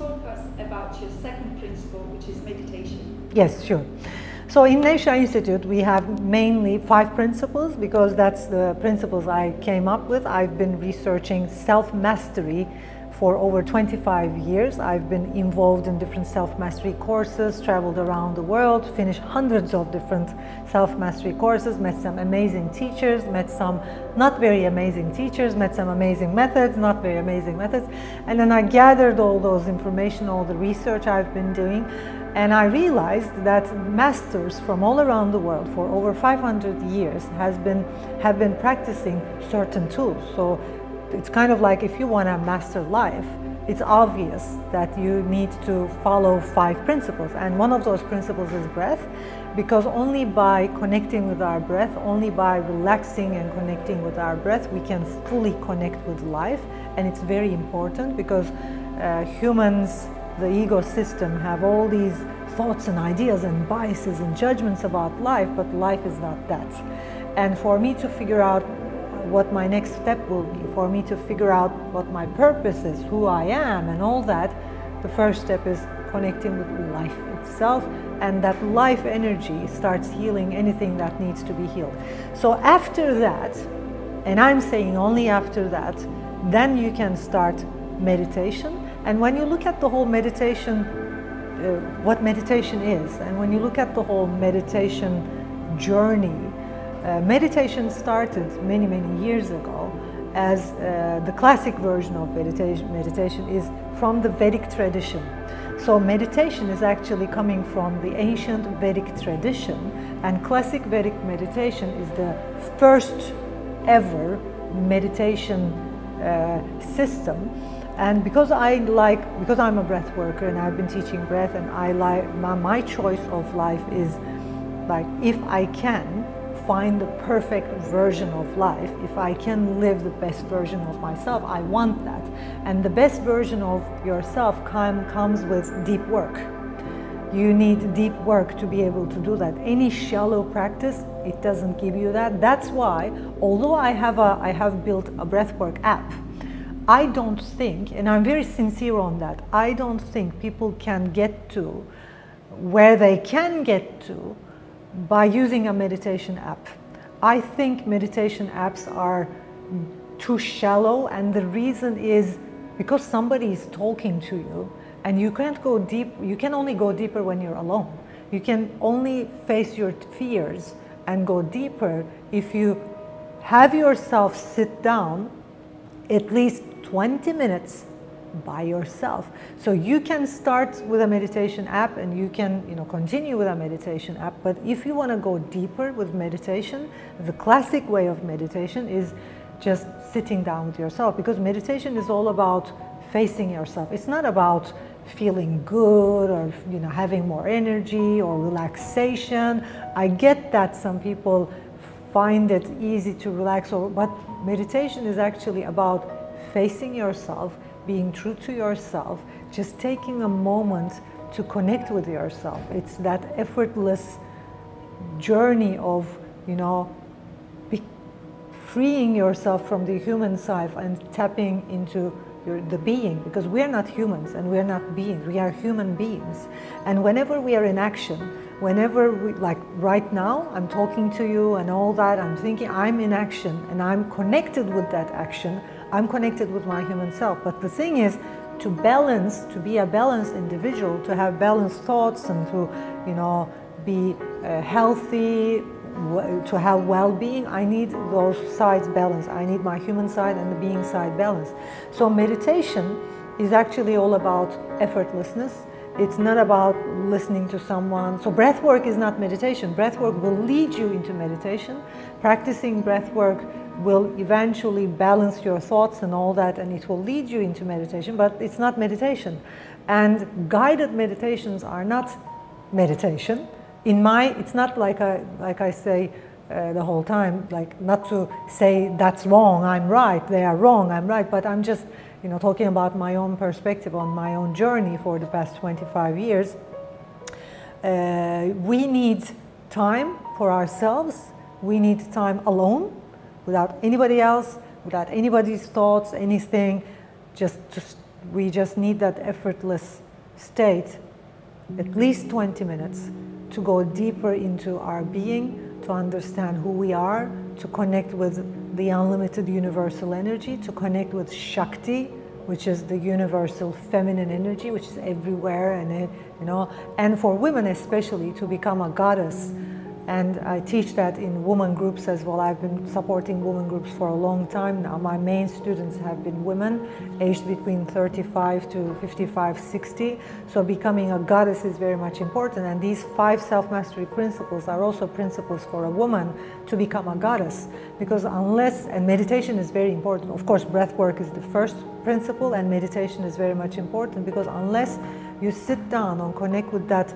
talk us about your second principle, which is meditation? Yes, sure. So in Nevşah Institute, we have mainly 5 principles because that's the principles I came up with. I've been researching self-mastery for over 25 years. I've been involved in different self-mastery courses, traveled around the world, finished hundreds of different self-mastery courses, met some amazing teachers, met some not very amazing teachers, met some amazing methods, not very amazing methods. And then I gathered all those information, all the research I've been doing, and I realized that masters from all around the world for over 500 years have been practicing certain tools. So it's kind of like if you want to master life, it's obvious that you need to follow 5 principles. And one of those principles is breath, because only by connecting with our breath, only by relaxing and connecting with our breath, we can fully connect with life. And it's very important because humans, the ego system, have all these thoughts and ideas and biases and judgments about life, but life is not that. And for me to figure out what my next step will be, for me to figure out what my purpose is, who I am and all that, the first step is connecting with life itself, and that life energy starts healing anything that needs to be healed. So after that, and I'm saying only after that, then you can start meditation. And when you look at the whole meditation, what meditation is, and when you look at the whole meditation journey, meditation started many, many years ago as the classic version of meditation is from the Vedic tradition. So meditation is actually coming from the ancient Vedic tradition, and classic Vedic meditation is the first ever meditation system. And because I'm a breath worker and I've been teaching breath, and my choice of life is like, if I can find the perfect version of life, if I can live the best version of myself, I want that. And the best version of yourself comes with deep work. You need deep work to be able to do that. Any shallow practice, it doesn't give you that. That's why, although I have built a breathwork app, I don't think, and I'm very sincere on that, I don't think people can get to where they can get to by using a meditation app. I think meditation apps are too shallow, and the reason is because somebody is talking to you, and you can't go deep. You can only go deeper when you're alone. You can only face your fears and go deeper if you have yourself sit down at least 20 minutes by yourself. So you can start with a meditation app, and you can continue with a meditation app, but if you want to go deeper with meditation, the classic way of meditation is just sitting down with yourself, because meditation is all about facing yourself. It's not about feeling good or having more energy or relaxation. I get that some people find it easy to relax, but meditation is actually about facing yourself, being true to yourself, just taking a moment to connect with yourself. It's that effortless journey of, freeing yourself from the human side and tapping into the being, because we are not humans and we are not beings, we are human beings. And whenever we are in action, whenever like right now, I'm talking to you and all that, I'm thinking I'm in action and I'm connected with that action, I'm connected with my human self. But the thing is, to be a balanced individual, to have balanced thoughts and to, be healthy, to have well-being, I need those sides balanced. I need my human side and the being side balanced. So meditation is actually all about effortlessness. It's not about listening to someone. So breath work is not meditation. Breath work will lead you into meditation. Practicing breath work will eventually balance your thoughts and all that, and it will lead you into meditation, but it's not meditation. And guided meditations are not meditation. It's not like I say the whole time, like not to say that's wrong, I'm right, they are wrong, I'm right, but I'm just talking about my own perspective on my own journey for the past 25 years. We need time for ourselves. We need time alone, without anybody else, without anybody's thoughts, anything, just we just need that effortless state, at least 20 minutes, to go deeper into our being, to understand who we are, to connect with the unlimited universal energy, to connect with Shakti, which is the universal feminine energy, which is everywhere, and and for women especially, to become a goddess. And I teach that in women groups as well. I've been supporting women groups for a long time now. My main students have been women, aged between 35 to 55, 60. So becoming a goddess is very much important. And these 5 self-mastery principles are also principles for a woman to become a goddess. Because unless, and meditation is very important. Of course, breath work is the first principle, and meditation is very much important, because unless you sit down and connect with that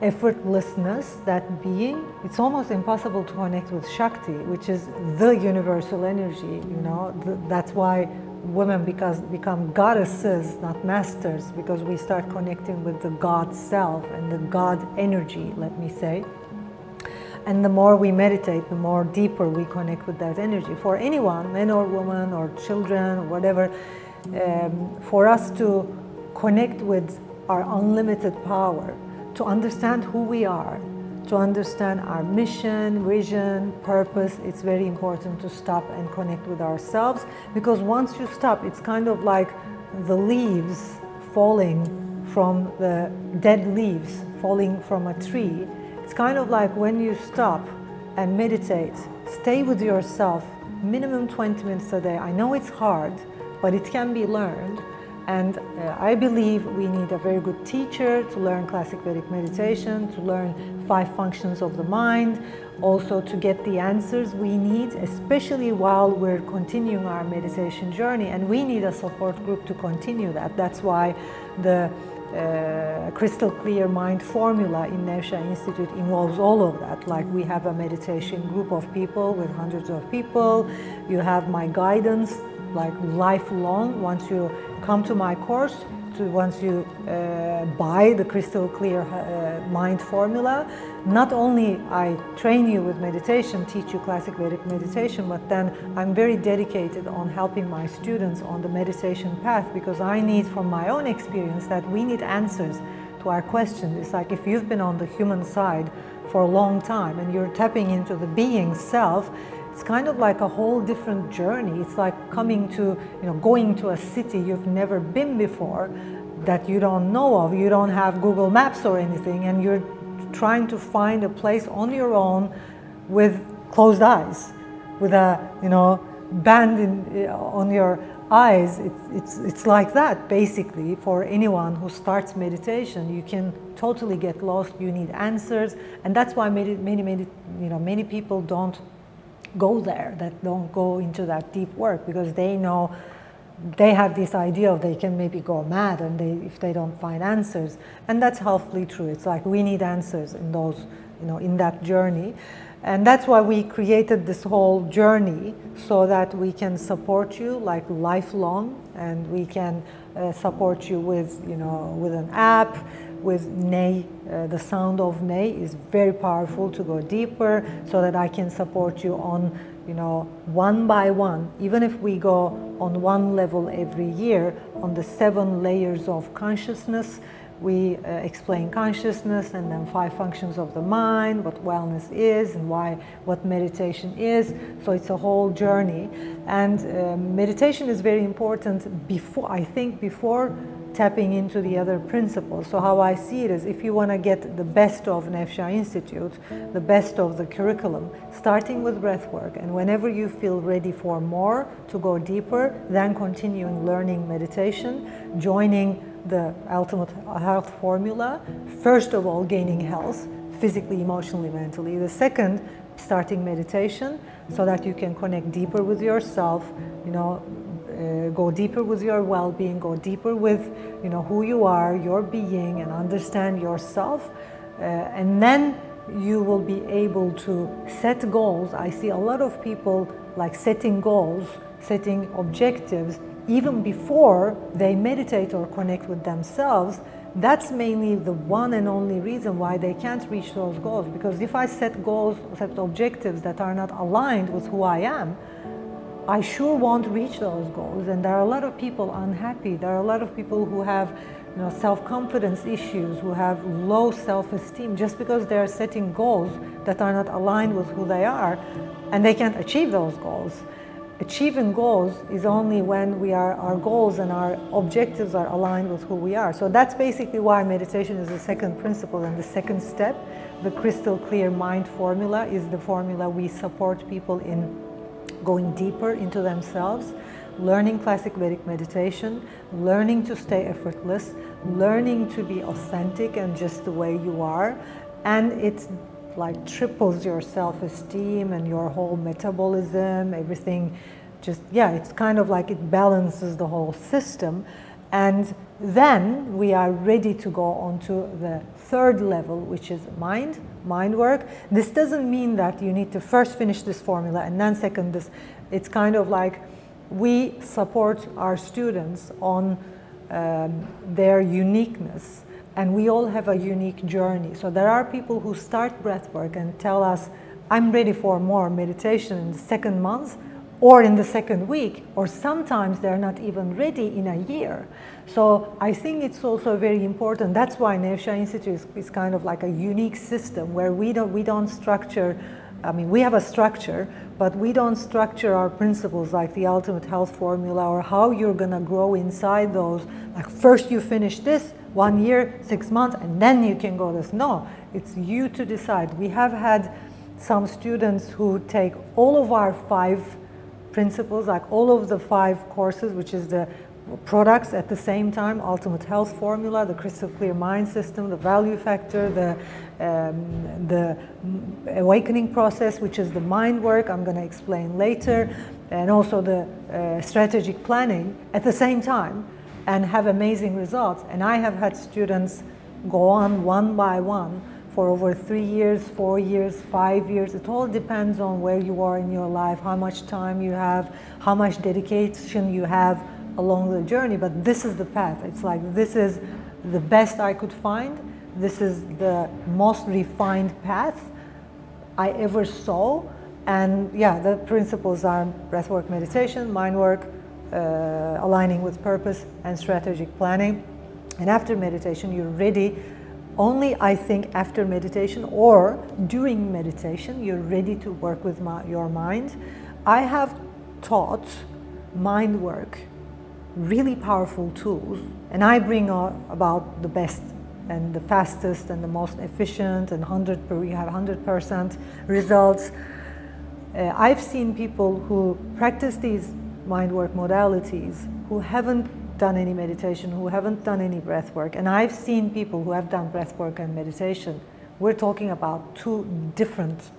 effortlessness, that being, it's almost impossible to connect with Shakti, which is the universal energy. That's why women become goddesses, not masters, because we start connecting with the God self and the God energy, let me say. And the more we meditate, the more deeper we connect with that energy. For anyone, men or women or children or whatever, for us to connect with our unlimited power, to understand who we are, to understand our mission, vision, purpose, it's very important to stop and connect with ourselves. Because once you stop, it's kind of like the leaves falling from the dead leaves falling from a tree. It's kind of like when you stop and meditate, stay with yourself, minimum 20 minutes a day. I know it's hard, but it can be learned. And I believe we need a very good teacher to learn classic Vedic meditation, to learn 5 functions of the mind, also to get the answers we need, especially while we're continuing our meditation journey. And we need a support group to continue that. That's why the crystal clear mind formula in Nevşah Institute involves all of that. Like, we have a meditation group of people with hundreds of people. You have my guidance, like lifelong. Once you come to my course, once you buy the crystal clear mind formula, not only I train you with meditation, teach you classic Vedic meditation, but then I'm very dedicated on helping my students on the meditation path, because I need, from my own experience, that we need answers to our questions. It's like if you've been on the human side for a long time and you're tapping into the being self, it's kind of like a whole different journey. It's like coming to, going to a city you've never been before, that you don't know of. You don't have Google Maps or anything, and you're trying to find a place on your own with closed eyes, with a, band on your eyes. It's like that, basically. For anyone who starts meditation, you can totally get lost. You need answers, and that's why many people don't go there, that don't go into that deep work, because they know, they have this idea of they can maybe go mad and if they don't find answers. And that's halfly true. It's like we need answers in those, in that journey. And that's why we created this whole journey, so that we can support you like lifelong, and we can support you with, with an app, with Ney. The sound of Ney is very powerful to go deeper, so that I can support you on, one by one. Even if we go on one level every year, on the 7 layers of consciousness, we explain consciousness, and then 5 functions of the mind, what wellness is, and what meditation is. So it's a whole journey. And meditation is very important before tapping into the other principles. So how I see it is, if you want to get the best of Nevşah Institute, the best of the curriculum, starting with breath work, and whenever you feel ready for more, to go deeper, then continuing learning meditation, joining the ultimate health formula, first of all gaining health, physically, emotionally, mentally. The second, starting meditation, so that you can connect deeper with yourself, go deeper with your well-being, go deeper with, who you are, your being, and understand yourself. And then you will be able to set goals. I see a lot of people like setting goals, setting objectives, even before they meditate or connect with themselves. That's mainly the one and only reason why they can't reach those goals. Because if I set goals, set objectives that are not aligned with who I am, I sure won't reach those goals. And there are a lot of people unhappy. There are a lot of people who have self-confidence issues, who have low self-esteem just because they're setting goals that are not aligned with who they are, and they can't achieve those goals. Achieving goals is only when our goals and our objectives are aligned with who we are. So that's basically why meditation is the second principle and the second step. The crystal clear mind formula is the formula we support people in going deeper into themselves, learning classic Vedic meditation, learning to stay effortless, learning to be authentic and just the way you are, and it's like triples your self-esteem and your whole metabolism, everything just, yeah, it's kind of like it balances the whole system. And then we are ready to go on to the third level, which is mind work. This doesn't mean that you need to first finish this formula and then second this. It's kind of like we support our students on their uniqueness. And we all have a unique journey. So there are people who start breathwork and tell us, I'm ready for more meditation in the second month or in the second week, or sometimes they're not even ready in a year. So I think it's also very important. That's why Nevşah Institute is kind of like a unique system where we don't structure, I mean, we have a structure, but we don't structure our principles like the ultimate health formula or how you're gonna grow inside those. Like first you finish this, 1 year, 6 months, and then you can go this. No, it's you to decide. We have had some students who take all of our 5 principles, like all of the 5 courses, which is the products at the same time, ultimate health formula, the crystal clear mind system, the value factor, the awakening process, which is the mind work, I'm going to explain later, and also the strategic planning at the same time, and have amazing results. And I have had students go on one by one for over 3 years, 4 years, 5 years. It all depends on where you are in your life, how much time you have, how much dedication you have along the journey. But this is the path. It's like, this is the best I could find. This is the most refined path I ever saw. And yeah, the principles are breathwork meditation, mind work, aligning with purpose, and strategic planning. And after meditation, you're ready. Only, I think, after meditation or during meditation, you're ready to work with your mind. I have taught mind work, really powerful tools, and I bring about the best and the fastest and the most efficient, and you have 100% results. I've seen people who practice these mind work modalities who haven't done any meditation, who haven't done any breath work. And I've seen people who have done breath work and meditation. We're talking about 2 different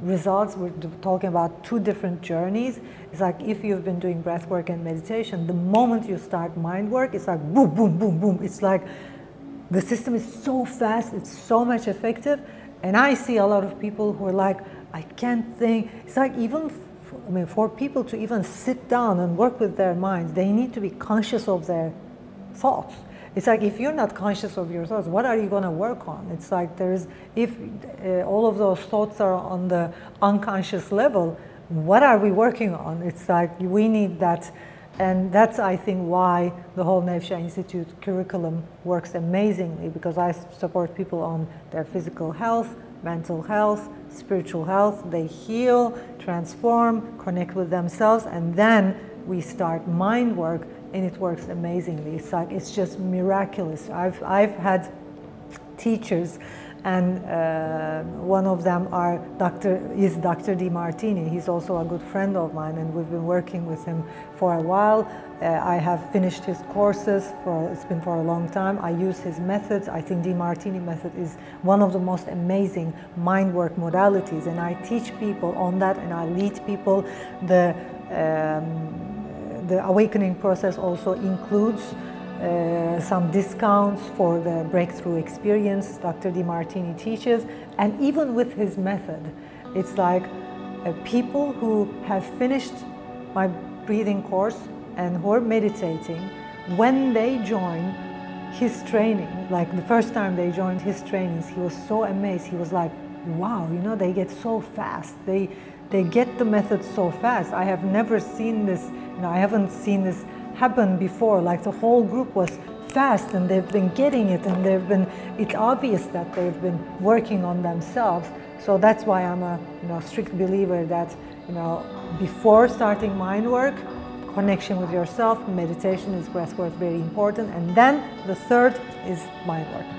results. We're talking about 2 different journeys. It's like if you've been doing breath work and meditation, the moment you start mind work, it's like boom, boom, boom, boom. It's like the system is so fast, it's so much effective. And I see a lot of people who are like, I can't think. It's like even for people to even sit down and work with their minds, they need to be conscious of their thoughts. It's like if you're not conscious of your thoughts, what are you going to work on? It's like if all of those thoughts are on the unconscious level, what are we working on? It's like we need that. And that's, I think, why the whole Nevşah Institute curriculum works amazingly, because I support people on their physical health, mental health, spiritual health. They heal, transform, connect with themselves, and then we start mind work, and it works amazingly. It's like, it's just miraculous. I've had teachers, and one of them is Dr. DiMartini. He's also a good friend of mine, and we've been working with him for a while. I have finished his courses, it's been for a long time. I use his methods. I think DiMartini method is one of the most amazing mind work modalities, and I teach people on that, and I lead people. The awakening process also includes some discounts for the breakthrough experience Dr. DiMartini teaches. And even with his method, it's like people who have finished my breathing course and who are meditating, when they join his training, like the first time they joined his trainings, he was so amazed. He was like, wow, they get so fast. they get the method so fast. I have never seen this, you know, I haven't seen this happen before. Like the whole group was fast and they've been getting it, and it's obvious that they've been working on themselves. So that's why I'm a, you know, strict believer that, you know, before starting mind work, connection with yourself, meditation is breath work, very important, and then the third is mind work.